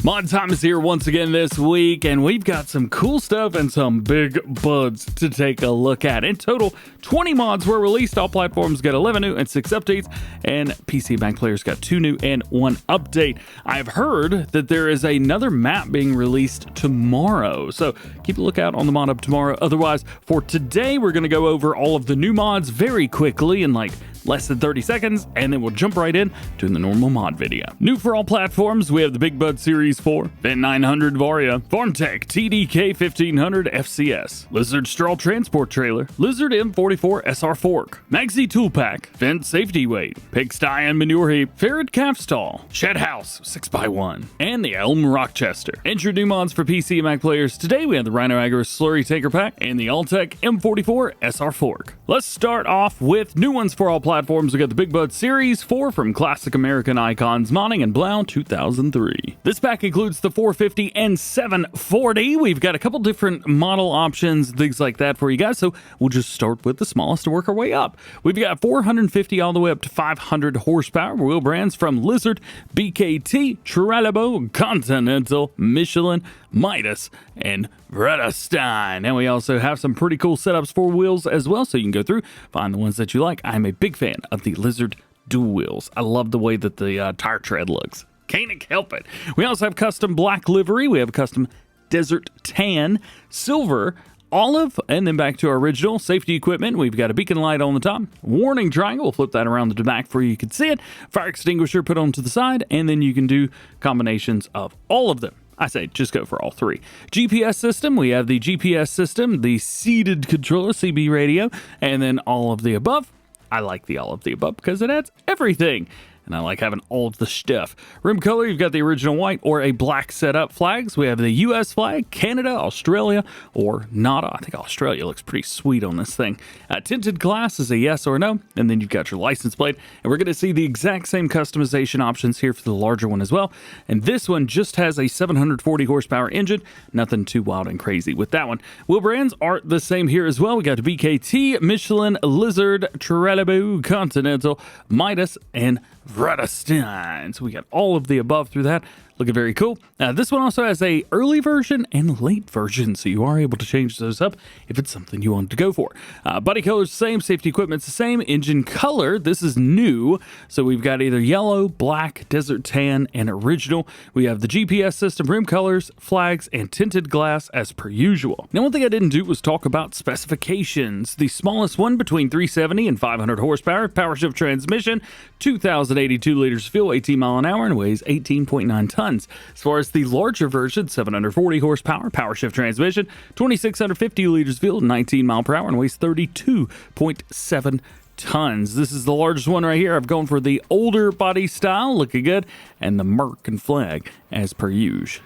Mod time is here once again this week, and we've got some cool stuff and some big buds to take a look at. In total, 20 mods were released. All platforms got 11 new and 6 updates, and PC and Mac players got 2 new and 1 update. I've heard that there is another map being released tomorrow, so keep a lookout on the mod up tomorrow. Otherwise, for today, we're going to go over all of the new mods very quickly in like less than 30 seconds, and then we'll jump right in to the normal mod video. New for all platforms, we have the BigBud Series 4, Fendt 900 Vario, Farmtech TDK 1500 FCS, Lizard Straw Transport Trailer, Lizard M44 SR Fork, Magsi Tool Pack, Fendt Safety Weight, Pigsty and Manure Heap, Feret Calf Stall, Shed House 6x1, and the Elm Rochester. Enter new mods for PC and Mac players. Today we have the Rinoagro Slurry Taker Pack and the Altec M44 SR Fork. Let's start off with new ones for all platforms. We got the BigBud Series 4 from Classic American Icons Modding and Blau 2003. This pack includes the 450 and 740. We've got a couple different model options, things like that for you guys, so we'll just start with the smallest to work our way up. We've got 450 all the way up to 500 horsepower wheel brands from Lizard, BKT, Trelleborg, Continental, Michelin, Midas, and Vredestein. And we also have some pretty cool setups for wheels as well, so you can go through, find the ones that you like. I'm a big fan of the Lizard dual wheels. I love the way that the tire tread looks. Can't help it. We also have custom black livery. We have custom desert tan, silver, olive, and then back to our original safety equipment. We've got a beacon light on the top, warning triangle. We'll flip that around the back for you can see it. Fire extinguisher put onto the side, and then you can do combinations of all of them. I say just go for all 3. GPS system, we have the GPS system, the seated controller, CB radio, and then all of the above. I like the all of the above because it adds everything. And I like having all of the stuff. Rim color, you've got the original white or a black setup flags. We have the US flag, Canada, Australia, or NADA. I think Australia looks pretty sweet on this thing. Tinted glass is a yes or no. And then you've got your license plate. And we're going to see the exact same customization options here for the larger one as well. And this one just has a 740 horsepower engine. Nothing too wild and crazy with that one. Wheel brands are the same here as well. We got BKT, Michelin, Lizard, Trelleborg, Continental, Midas, and Vredestein. So we got all of the above through that. Looking very cool. This one also has a early version and late version, so you are able to change those up if it's something you wanted to go for. Body color's the same, safety equipment's the same. Engine color, this is new, so we've got either yellow, black, desert tan, and original. We have the GPS system, rim colors, flags, and tinted glass as per usual. Now, one thing I didn't do was talk about specifications. The smallest one between 370 and 500 horsepower, power shift transmission, 2,082 liters of fuel, 18 mile an hour, and weighs 18.9 tons. As far as the larger version, 740 horsepower, power shift transmission, 2,650 liters of fuel, 19 mile per hour, and weighs 32.7 tons. This is the largest one right here. I've gone for the older body style, looking good, and the Merc and flag as per usual.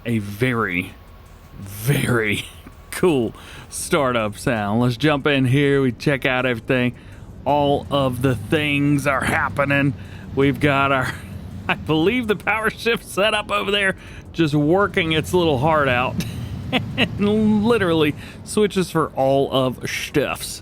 A very, very cool startup sound. Let's jump in here. We check out everything. All of the things are happening. We've got our, I believe the power shift set up over there just working its little heart out and literally switches for all of stuffs.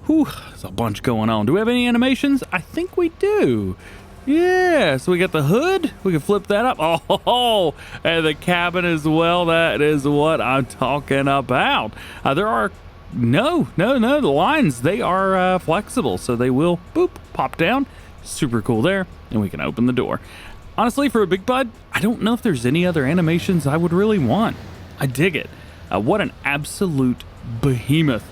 Whew, there's a bunch going on. Do we have any animations? I think we do. Yeah, so we got the hood. We can flip that up. Oh, and the cabin as well. That is what I'm talking about. There are No, the lines, they are flexible, so they will, boop, pop down. Super cool there, and we can open the door. Honestly, for a BigBud, I don't know if there's any other animations I would really want. I dig it. What an absolute behemoth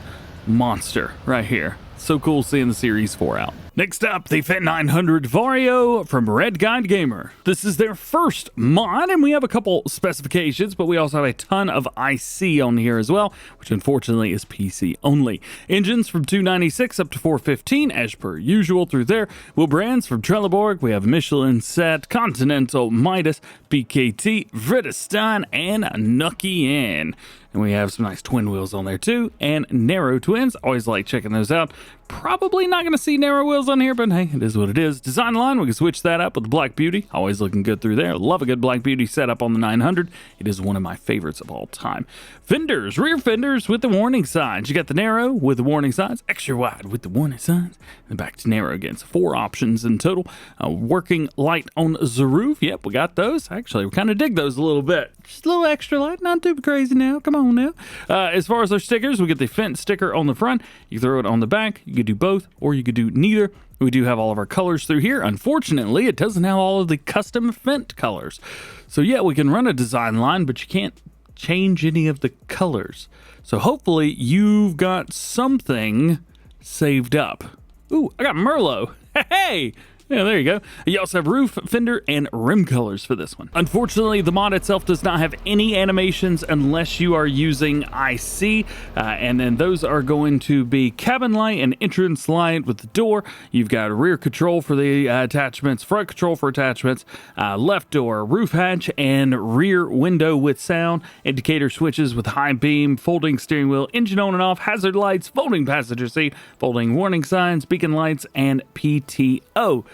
monster right here. So cool seeing the Series 4 out. Next up, the Fendt 900 Vario from Red Guide Gamer. This is their first mod, and we have a couple specifications, but we also have a ton of IC on here as well, which unfortunately is PC only. Engines from 296 up to 415, as per usual through there. Wheel brands from Trelleborg, we have Michelin Set, Continental, Midas, BKT, Vredestein, and Nucky. And we have some nice twin wheels on there too, and narrow twins. Always like checking those out. Probably not going to see narrow wheels on here, but hey, it is what it is. Design line, we can switch that up with the Black Beauty. Always looking good through there. Love a good Black Beauty setup on the 900. It is one of my favorites of all time. Fenders, rear fenders with the warning signs. You got the narrow with the warning signs, extra wide with the warning signs, and back to narrow again. So 4 options in total. Working light on the roof. Yep, we got those. Actually, we kind of dig those a little bit. Just a little extra light, not too crazy now. Come on now. As far as our stickers, we get the Fendt sticker on the front. You throw it on the back. You could do both, or you could do neither. We do have all of our colors through here. Unfortunately, it doesn't have all of the custom Fendt colors. So yeah, we can run a design line, but you can't change any of the colors. So hopefully you've got something saved up. Ooh, I got Merlot. Hey! Yeah, there you go. You also have roof, fender, and rim colors for this one. Unfortunately, the mod itself does not have any animations unless you are using IC, and then those are going to be cabin light and entrance light with the door. You've got rear control for the attachments, front control for attachments, left door, roof hatch, and rear window with sound, indicator switches with high beam, folding steering wheel, engine on and off, hazard lights, folding passenger seat, folding warning signs, beacon lights, and PTO.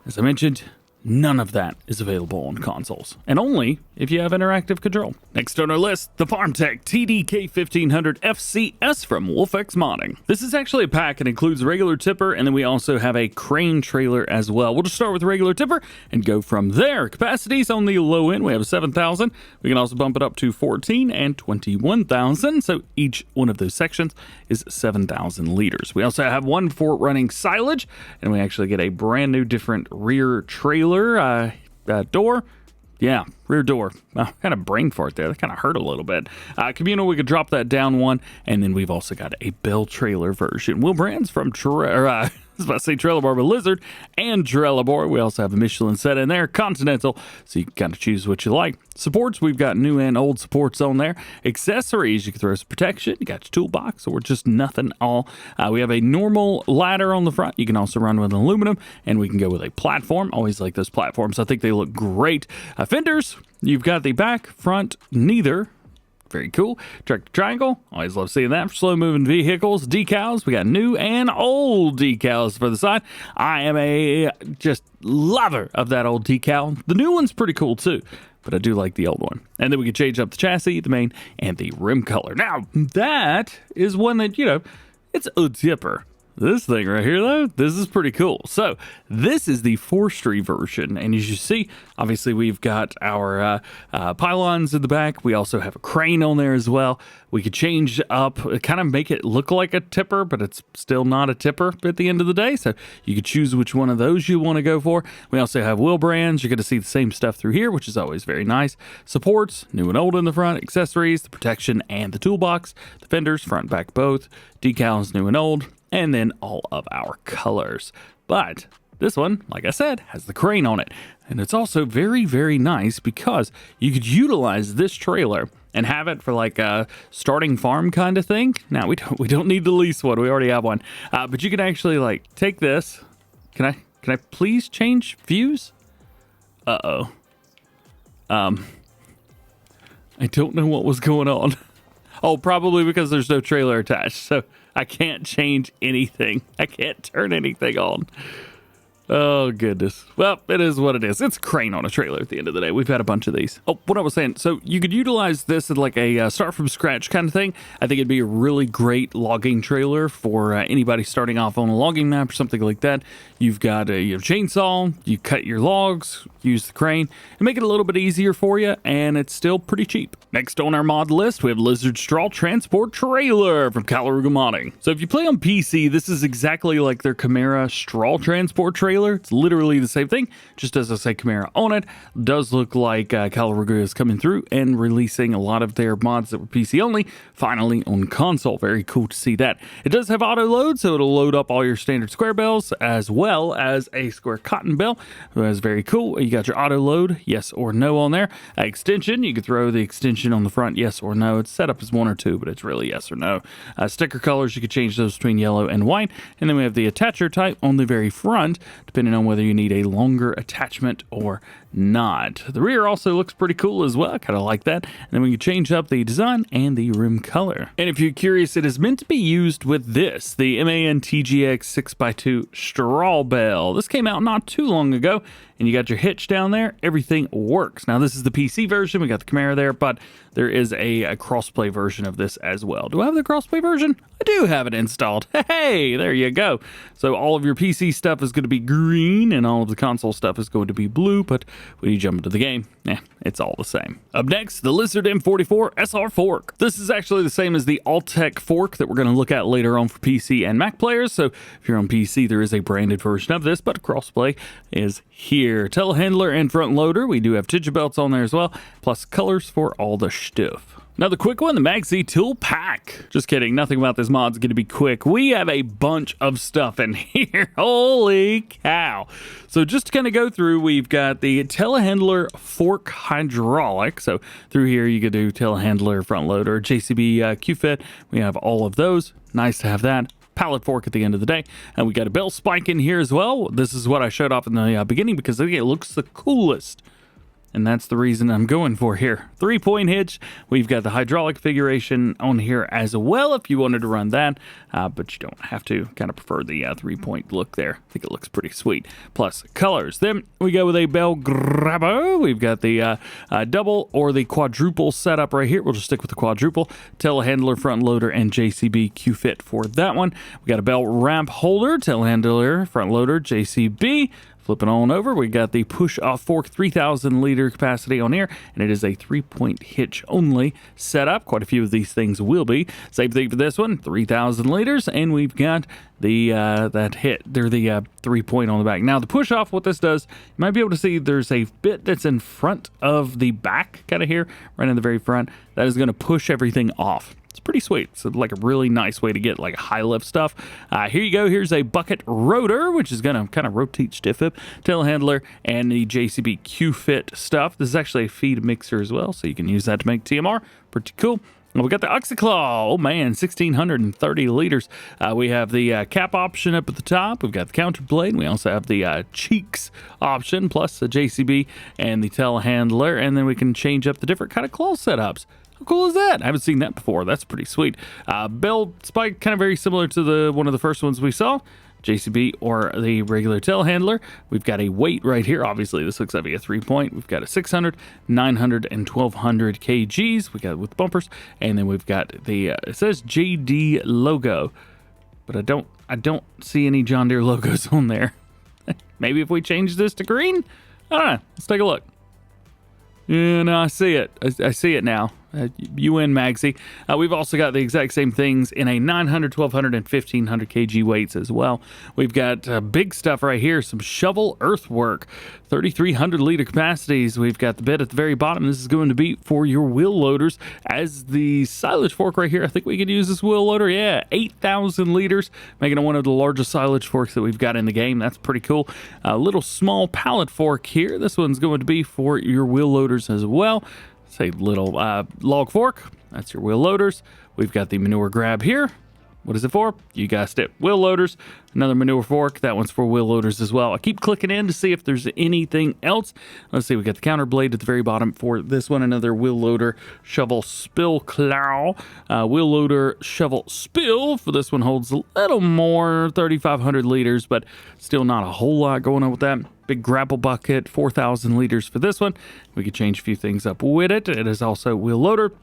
As I mentioned, none of that is available on consoles, and only if you have interactive control. Next on our list, the Farmtech TDK 1500 FCS from WolfX Modding. This is actually a pack and includes a regular tipper, and then we also have a crane trailer as well. We'll just start with the regular tipper and go from there. Capacities on the low end, we have 7,000. We can also bump it up to 14 and 21,000, so each one of those sections is 7,000 liters. We also have one for running silage, and we actually get a brand new different rear trailer door. Yeah, rear door. Kind of brain fart there. That kind of hurt a little bit. Communal, we could drop that down one. And then we've also got a bell trailer version. Wheel brands from I was about to say Trelleborg, but Lizard and Trelleborg. We also have a Michelin set in there, Continental, so you can kind of choose what you like. Supports, we've got new and old supports on there. Accessories, you can throw some protection. You got your toolbox, or just nothing all. We have a normal ladder on the front. You can also run with aluminum, and we can go with a platform. Always like those platforms. I think they look great. Fenders, you've got the back, front, neither. Very cool. Tractor triangle. Always love seeing that for slow moving vehicles. Decals. We got new and old decals for the side. I am a just lover of that old decal. The new one's pretty cool too, but I do like the old one. And then we can change up the chassis, the main, and the rim color. Now, that is one that, it's a tipper. This thing right here, though, this is pretty cool. So this is the forestry version. And as you see, obviously we've got our pylons in the back. We also have a crane on there as well. We could change up, kind of make it look like a tipper, but it's still not a tipper at the end of the day. So you could choose which one of those you want to go for. We also have wheel brands. You're going to see the same stuff through here, which is always very nice. Supports, new and old in the front. Accessories, the protection, and the toolbox. The fenders, front and back both. Decals, new and old. And then all of our colors. But this one, like I said, has the crane on it. And it's also very, very nice because you could utilize this trailer and have it for like a starting farm kind of thing. Now, we don't need to lease one. We already have one. But you can actually like take this. Can I please change views? Uh-oh. I don't know what was going on. Oh, probably because there's no trailer attached. So I can't change anything. I can't turn anything on. Oh, goodness. Well, it is what it is. It's a crane on a trailer at the end of the day. We've had a bunch of these. Oh, what I was saying. So you could utilize this as like a start from scratch kind of thing. I think it'd be a really great logging trailer for anybody starting off on a logging map or something like that. You've got a chainsaw. You cut your logs, use the crane, and make it a little bit easier for you, and it's still pretty cheap. Next on our mod list, we have Lizard Straw Transport Trailer from Calaruga Modding. So if you play on PC, this is exactly like their Chimera Straw Transport Trailer. It's literally the same thing, just as I say Chimera on it. Does look like Calaruga is coming through and releasing a lot of their mods that were PC only, finally on console. Very cool to see that. It does have auto load, so it'll load up all your standard square bells as well as a square cotton bell. That's very cool. You got your auto load, yes or no on there. Extension, you can throw the extension on the front, yes or no. It's set up as 1 or 2, but it's really yes or no. Sticker colors, you can change those between yellow and white. And then we have the attacher type on the very front depending on whether you need a longer attachment or not. The rear also looks pretty cool as well. I kind of like that. And then we can change up the design and the rim color. And if you're curious, it is meant to be used with this, the MAN-TGX 6x2 straw bale. This came out not too long ago, and you got your hitch down there. Everything works. Now, this is the PC version. We got the Camaro there, but there is a crossplay version of this as well. Do I have the crossplay version? I do have it installed. Hey, there you go. So all of your PC stuff is going to be green, and all of the console stuff is going to be blue, but when you jump into the game, it's all the same. Up next, the Lizard M44 SR fork. This is actually the same as the Altec fork that we're going to look at later on for PC and Mac players. So if you're on PC, there is a branded version of this, but crossplay is here. Telehandler and front loader. We do have titcher belts on there as well, plus colors for all the stuff. Now, the quick one, the Magsi tool pack. Just kidding. Nothing about this mod's going to be quick. We have a bunch of stuff in here. Holy cow. So just to kind of go through, we've got the telehandler fork hydraulic. So through here, you could do telehandler, front loader, JCB Q-fit. We have all of those. Nice to have that. Pallet fork at the end of the day. And we got a bell spike in here as well. This is what I showed off in the beginning because I think it looks the coolest. And that's the reason I'm going for here. 3-point hitch. We've got the hydraulic configuration on here as well if you wanted to run that, but you don't have to. Kind of prefer the 3-point look there. I think it looks pretty sweet. Plus colors. Then we go with a bell grabber. We've got the double or the quadruple setup right here. We'll just stick with the quadruple. Telehandler, front loader, and JCB Q-fit for that one. We got a bell ramp holder, telehandler, front loader, JCB. Flipping on over, we got the push-off fork 3,000 liter capacity on here, and it is a 3-point hitch only setup. Quite a few of these things will be. Same thing for this one, 3,000 liters, and we've got the that hit. They're the 3-point on the back. Now, the push-off, what this does, you might be able to see there's a bit that's in front of the back, kind of here, right in the very front, that is going to push everything off. It's pretty sweet. It's like a really nice way to get like high lift stuff. Here you go. Here's a bucket rotor, which is going to kind of rotate stiff hip, telehandler, and the JCB Q-fit stuff. This is actually a feed mixer as well, so you can use that to make TMR. Pretty cool. We got the Oxyclaw. Oh man, 1,630 liters. We have the cap option up at the top. We've got the counter blade. We also have the cheeks option, plus the JCB and the telehandler, and then we can change up the different kind of claw setups. How cool is that? I haven't seen that before. That's pretty sweet. Bell spike, kind of very similar to one of the first ones we saw. JCB or the regular telehandler. We've got a weight right here. Obviously, this looks like a 3-point. We've got a 600, 900, and 1,200 kgs. We got it with bumpers, and then we've got the it says JD logo, but I don't see any John Deere logos on there. Maybe if we change this to green. I don't know. Let's take a look. Yeah, no, I see it. I see it now. You win, Magsi. We've also got the exact same things in a 900, 1,200, and 1,500 kg weights as well. We've got big stuff right here, some shovel earthwork, 3,300 liter capacities. We've got the bit at the very bottom. This is going to be for your wheel loaders. As the silage fork right here, I think we could use this wheel loader. Yeah, 8,000 liters, making it one of the largest silage forks that we've got in the game. That's pretty cool. A little small pallet fork here. This one's going to be for your wheel loaders as well. Say little log fork. That's your wheel loaders. We've got the manure grab here. What is it for? You guessed it. Wheel loaders. Another manure fork. That one's for wheel loaders as well. I keep clicking in to see if there's anything else. Let's see. We got the counter blade at the very bottom for this one. Another wheel loader shovel spill claw. Wheel loader shovel spill for this one holds a little more, 3,500 liters, but still not a whole lot going on with that. Big grapple bucket, 4,000 liters for this one. We could change a few things up with it. It is also wheel loader.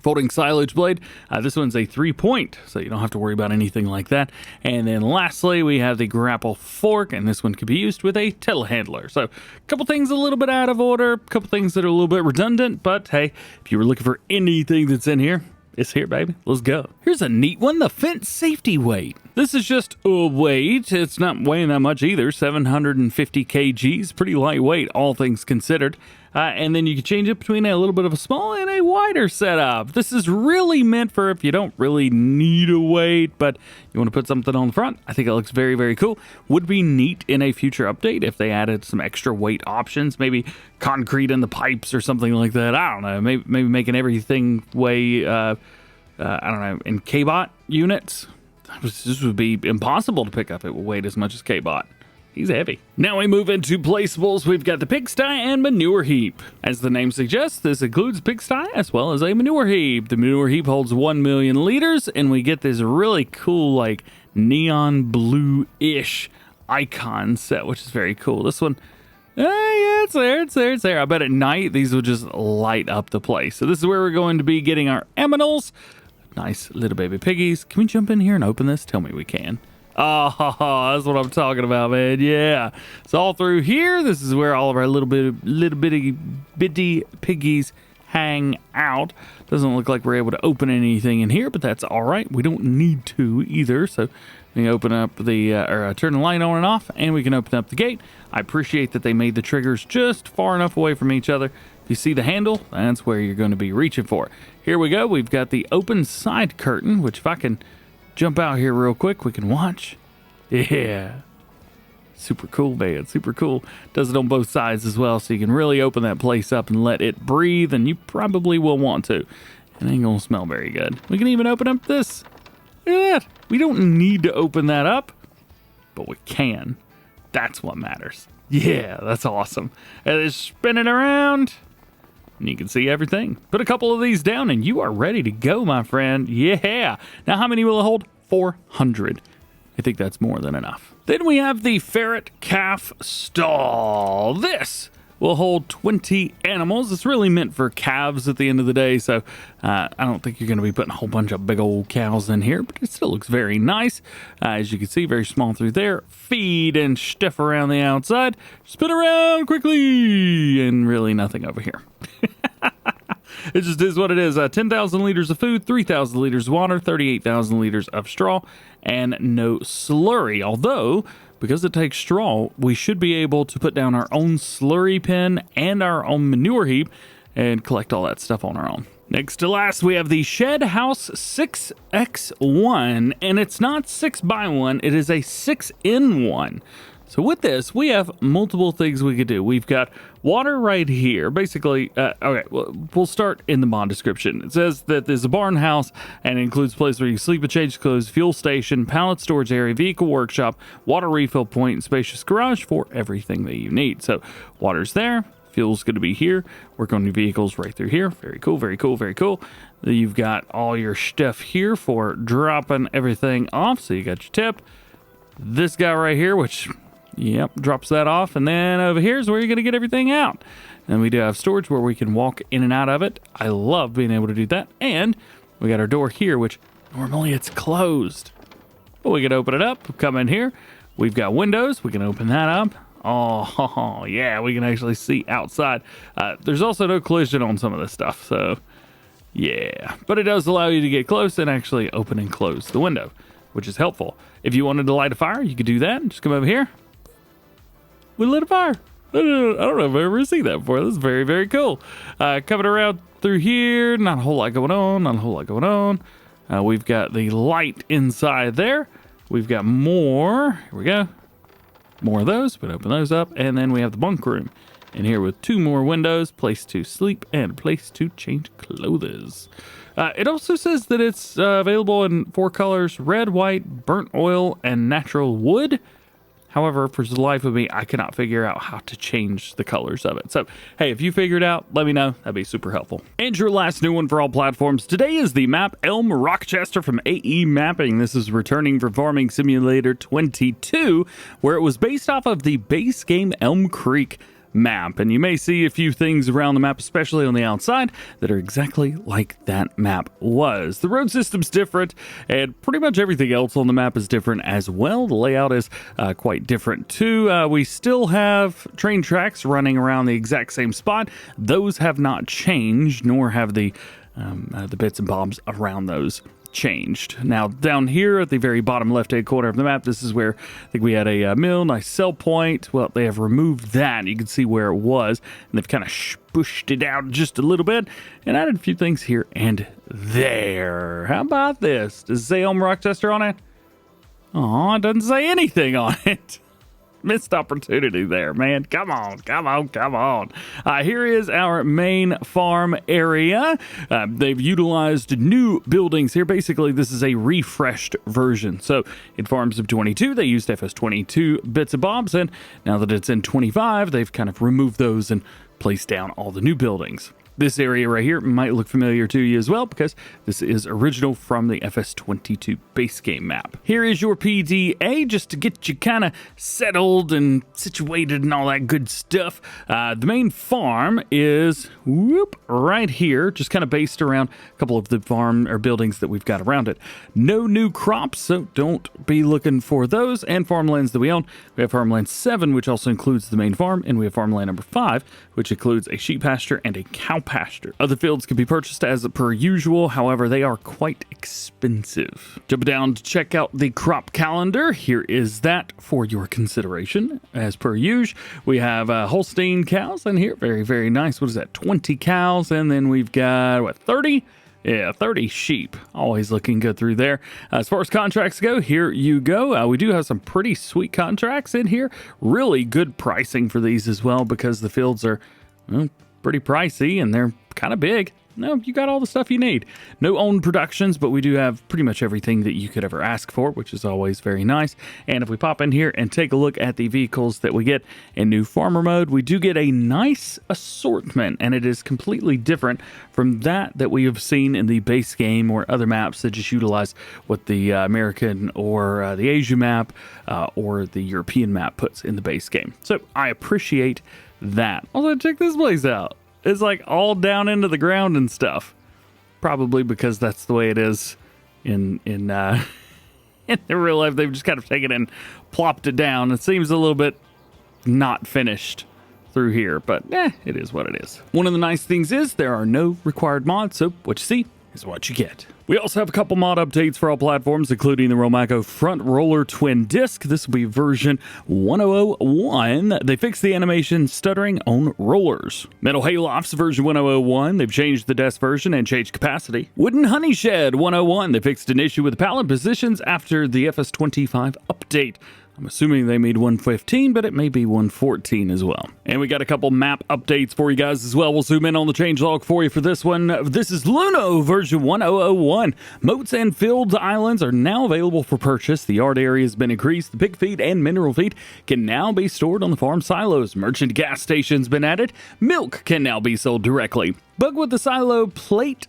Folding silage blade. This one's a 3-point, so you don't have to worry about anything like that. And then lastly, we have the grapple fork, and this one could be used with a telehandler. So a couple things a little bit out of order, a couple things that are a little bit redundant, but hey, if you were looking for anything that's in here, it's here, baby. Let's go. Here's a neat one, the Fendt safety weight. This is just a weight. It's not weighing that much either, 750 kgs, pretty lightweight, all things considered. And then you can change it between a little bit of a small and a wider setup. This is really meant for if you don't really need a weight, but you want to put something on the front. I think it looks very, very cool. Would be neat in a future update if they added some extra weight options, maybe concrete in the pipes or something like that. I don't know. Maybe making everything weigh, I don't know, in K-Bot units. This would be impossible to pick up. It will weigh as much as K-Bot. He's heavy. Now we move into placeables. We've got the Pigsty and Manure Heap. As the name suggests, this includes Pigsty as well as a Manure Heap. The Manure Heap holds 1 million liters, and we get this really cool, like, neon blue-ish icon set, which is very cool. This one, yeah, it's there. I bet at night these will just light up the place. So this is where we're going to be getting our aminals. Nice little baby piggies. Can we jump in here and open this? Tell me we can. Oh, that's what I'm talking about, man. Yeah. So all through here, this is where all of our little bitty piggies hang out. Doesn't look like we're able to open anything in here, but that's all right. We don't need to either. So we open up the, turn the light on and off, and we can open up the gate. I appreciate that they made the triggers just far enough away from each other. If you see the handle, that's where you're going to be reaching for. Here we go. We've got the open side curtain, which if I can jump out here real quick, we can watch. Yeah. Super cool, man. Super cool. Does it on both sides as well, so you can really open that place up and let it breathe, and you probably will want to. It ain't gonna smell very good. We can even open up this. Look at that. We don't need to open that up, but we can. That's what matters. Yeah, that's awesome. And it's spinning around, and you can see everything. Put a couple of these down, and you are ready to go, my friend. Yeah. Now, how many will it hold? 400. I think that's more than enough. Then we have the Feret calf stall. This will hold 20 animals. It's really meant for calves at the end of the day, so I don't think you're going to be putting a whole bunch of big old cows in here, but it still looks very nice. As you can see, very small through there. Feed and stuff around the outside. Spin around quickly, and really nothing over here. It just is what it is. 10,000 liters of food, 3,000 liters of water, 38,000 liters of straw, and no slurry. Although, because it takes straw, we should be able to put down our own slurry pen and our own manure heap and collect all that stuff on our own. Next to last, we have the Shed House 6x1, and it's not 6x1, it is a 6-in-1. So with this, we have multiple things we could do. We've got water right here. Basically, okay, we'll start in the mod description. It says that there's a barn house and it includes a place where you sleep and change clothes, fuel station, pallet storage area, vehicle workshop, water refill point, and spacious garage for everything that you need. So water's there. Fuel's going to be here. Work on your vehicles right through here. Very cool, very cool, very cool. Then you've got all your stuff here for dropping everything off. So you got your tip. This guy right here, which... yep, drops that off, and then over here is where you're going to get everything out. And we do have storage where we can walk in and out of it. I love being able to do that. And we got our door here, which normally it's closed. But we can open it up, come in here. We've got windows. We can open that up. Oh, yeah, we can actually see outside. There's also no collision on some of this stuff, so yeah. But it does allow you to get close and actually open and close the window, which is helpful. If you wanted to light a fire, you could do that. Just come over here. We lit a fire. I don't know if I've ever seen that before. This is very, very cool. Coming around through here, not a whole lot going on, we've got the light inside there. We've got more. Here we go. More of those. We open those up. And then we have the bunk room in here with 2 more windows, place to sleep, and place to change clothes. It also says that it's available in 4 colors, red, white, burnt oil, and natural wood. However, for the life of me, I cannot figure out how to change the colors of it. So, hey, if you figure it out, let me know. That'd be super helpful. And your last new one for all platforms today is the map Elm Rochester from AE Mapping. This is returning for Farming Simulator 22, where it was based off of the base game Elm Creek map, and you may see a few things around the map, especially on the outside, that are exactly like that map was. The road system's different, and pretty much everything else on the map is different as well. The layout is quite different too. We still have train tracks running around the exact same spot. Those have not changed, nor have the bits and bobs around those changed. Now down here at the very bottom left hand corner of the map, this is where I think we had a mill, nice sell point. Well, they have removed that. You can see where it was, and they've kind of pushed it out just a little bit and added a few things here and there. How about this? Does it say Elm Rochester on it? Oh, it doesn't say anything on it. Missed opportunity there, man. Come on. Here is our main farm area. They've utilized new buildings here. Basically, this is a refreshed version. So in Farms of 22, they used FS22 bits and bobs, and now that it's in 25, they've kind of removed those and placed down all the new buildings. This area right here might look familiar to you as well because this is original from the FS22 base game map. Here is your PDA just to get you kind of settled and situated and all that good stuff. The main farm is right here, just kind of based around a couple of the farm or buildings that we've got around it. No new crops, so don't be looking for those. And farmlands that we own, we have Farmland 7, which also includes the main farm, and we have Farmland number 5, which includes a sheep pasture and a cow pasture. Other fields can be purchased as per usual, however, they are quite expensive. Jump down to check out the crop calendar. Here is that for your consideration. As per usual, we have Holstein cows in here. Very, very nice. What is that? 20 cows, and then we've got, what, 30? Yeah, 30 sheep. Always looking good through there. As far as contracts go, here you go. We do have some pretty sweet contracts in here. Really good pricing for these as well because the fields are pretty pricey and they're kind of big. No, you got all the stuff you need. No own productions, but we do have pretty much everything that you could ever ask for, which is always very nice. And if we pop in here and take a look at the vehicles that we get in new farmer mode, we do get a nice assortment, and it is completely different from that we have seen in the base game or other maps that just utilize what the American or the Asia map or the European map puts in the base game. So I appreciate that. Also, check this place out. It's like all down into the ground and stuff. Probably because that's the way it is in the real life. They've just kind of taken it and plopped it down. It seems a little bit not finished through here, but it is what it is. One of the nice things is there are no required mods, so what you see is what you get. We also have a couple mod updates for all platforms, including the Rolmako front roller TwinDisc. This will be version 1001. They fixed the animation stuttering on rollers. Metal Hay Lofts version 1001. They've changed the desk version and changed capacity. Wooden Honey Shed 101. They fixed an issue with pallet positions after the FS25 update. I'm assuming they made 115, but it may be 114 as well. And we got a couple map updates for you guys as well. We'll zoom in on the changelog for you for this one. This is Lunow version 1001. Moats and filled islands are now available for purchase. The yard area has been increased. The pig feed and mineral feed can now be stored on the farm silos. Merchant gas stations been added. Milk can now be sold directly. Bug with the silo plate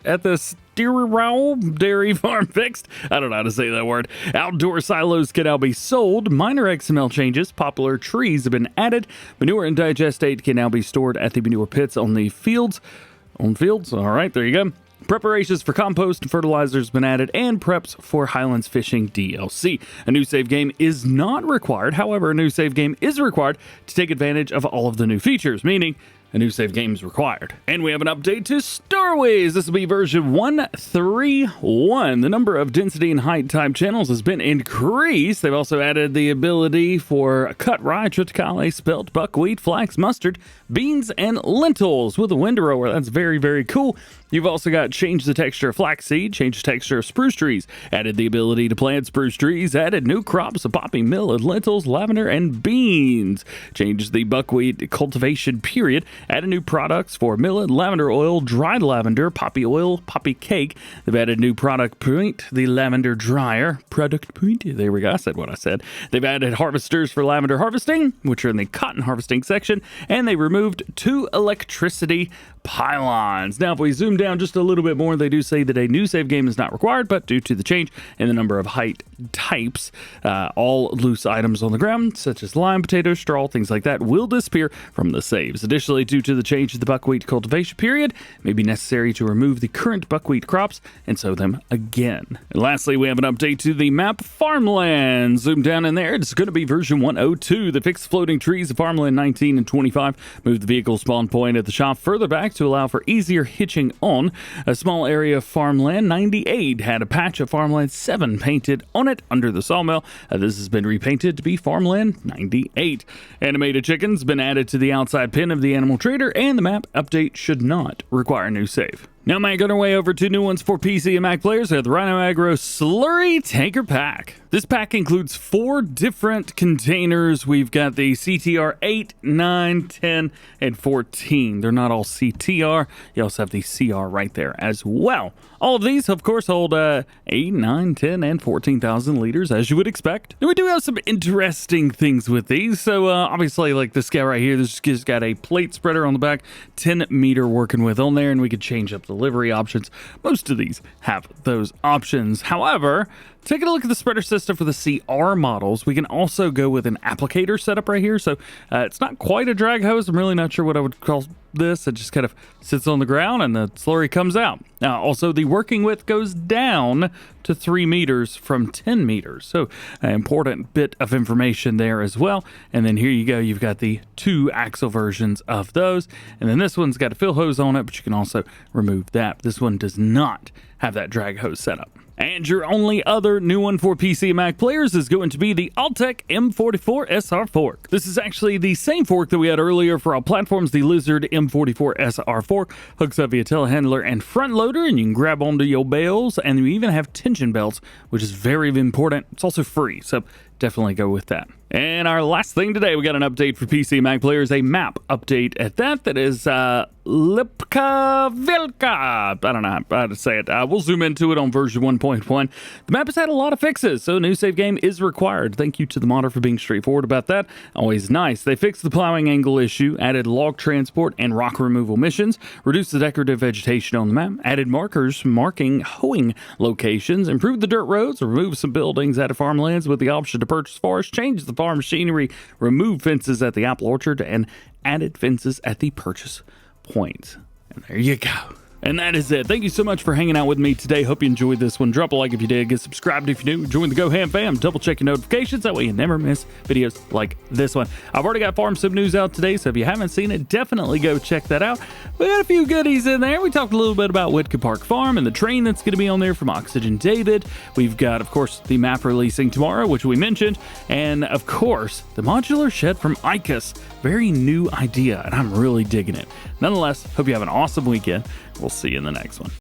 at the Starowies dairy farm fixed. I don't know how to say that word. Outdoor silos can now be sold. Minor XML changes. Popular trees have been added. Manure and digestate can now be stored at the manure pits on the fields. All right, there you go. Preparations for compost and fertilizers have been added, and preps for Highlands Fishing DLC. A new save game is not required. However, a new save game is required to take advantage of all of the new features, meaning a new save game is required. And we have an update to Starowies. This will be version 131. The number of density and height type channels has been increased. They've also added the ability for cut rye, triticale, spelt, buckwheat, flax, mustard, beans, and lentils with a windrower. That's very, very cool. You've also got change the texture of flaxseed, change the texture of spruce trees, added the ability to plant spruce trees, added new crops of poppy, millet, lentils, lavender, and beans. Changed the buckwheat cultivation period, added new products for millet, lavender oil, dried lavender, poppy oil, poppy cake. They've added new product point, the lavender dryer. Product point, there we go, I said what I said. They've added harvesters for lavender harvesting, which are in the cotton harvesting section, and they removed 2 electricity pylons. Now, if we zoom down just a little bit more, they do say that a new save game is not required, but due to the change in the number of height types, all loose items on the ground, such as lime, potato, straw, things like that, will disappear from the saves. Additionally, due to the change in the buckwheat cultivation period, it may be necessary to remove the current buckwheat crops and sow them again. And lastly, we have an update to the map Farmlands. Zoom down in there, it's going to be version 102. The fixed floating trees of Farmland 19 and 25 moved the vehicle spawn point at the shop further back to allow for easier hitching on. A small area of Farmland 98 had a patch of Farmland 7 painted on it under the sawmill. This has been repainted to be Farmland 98. Animated chickens been added to the outside pen of the animal trader, and the map update should not require a new save. Now, making our way over to new ones for PC and Mac players. We have the Rinoagro Slurry Tanker Pack. This pack includes 4 different containers. We've got the CTR 8, 9, 10, and 14. They're not all CTR. You also have the CR right there as well. All of these, of course, hold 8, 9, 10, and 14,000 liters, as you would expect. And we do have some interesting things with these. So, obviously, like this guy right here, this just got a plate spreader on the back, 10 meter working with on there, and we could change up delivery options. Most of these have those options. However, taking a look at the spreader system for the CR models, we can also go with an applicator setup right here. So it's not quite a drag hose. I'm really not sure what I would call this. It just kind of sits on the ground and the slurry comes out. Now, also the working width goes down to 3 meters from 10 meters. So an important bit of information there as well. And then here you go. You've got the 2 axle versions of those. And then this one's got a fill hose on it, but you can also remove that. This one does not have that drag hose setup. And your only other new one for PC and Mac players is going to be the Altec M44 SR fork. This is actually the same fork that we had earlier for all platforms, the Lizard M44 SR fork. Hooks up via telehandler and front loader, and you can grab onto your bales, and you even have tension belts, which is very important. It's also free, so definitely go with that. And our last thing today, we got an update for PC and Mac players, a map update at that. That is Lipka Wielka. I don't know how to say it. We'll zoom into it on version 1.1. The map has had a lot of fixes, so a new save game is required. Thank you to the modder for being straightforward about that. Always nice. They fixed the plowing angle issue, added log transport and rock removal missions, reduced the decorative vegetation on the map, added markers marking hoeing locations, improved the dirt roads, removed some buildings, added farmlands with the option to purchase forest, changed the farm machinery, removed fences at the apple orchard, and added fences at the purchase point. And there you go. And that is it. Thank you so much for hanging out with me today. Hope you enjoyed this one. Drop a like if you did. Get subscribed if you're new. Join the DjGoHam fam. Double check your notifications. That way you never miss videos like this one. I've already got Farm Sim news out today, so if you haven't seen it, definitely go check that out. We got a few goodies in there. We talked a little bit about Whitka Park Farm and the train that's going to be on there from Oxygen David. We've got, of course, the map releasing tomorrow, which we mentioned. And, of course, the modular shed from ICUS. Very new idea, and I'm really digging it. Nonetheless, hope you have an awesome weekend. We'll see you in the next one.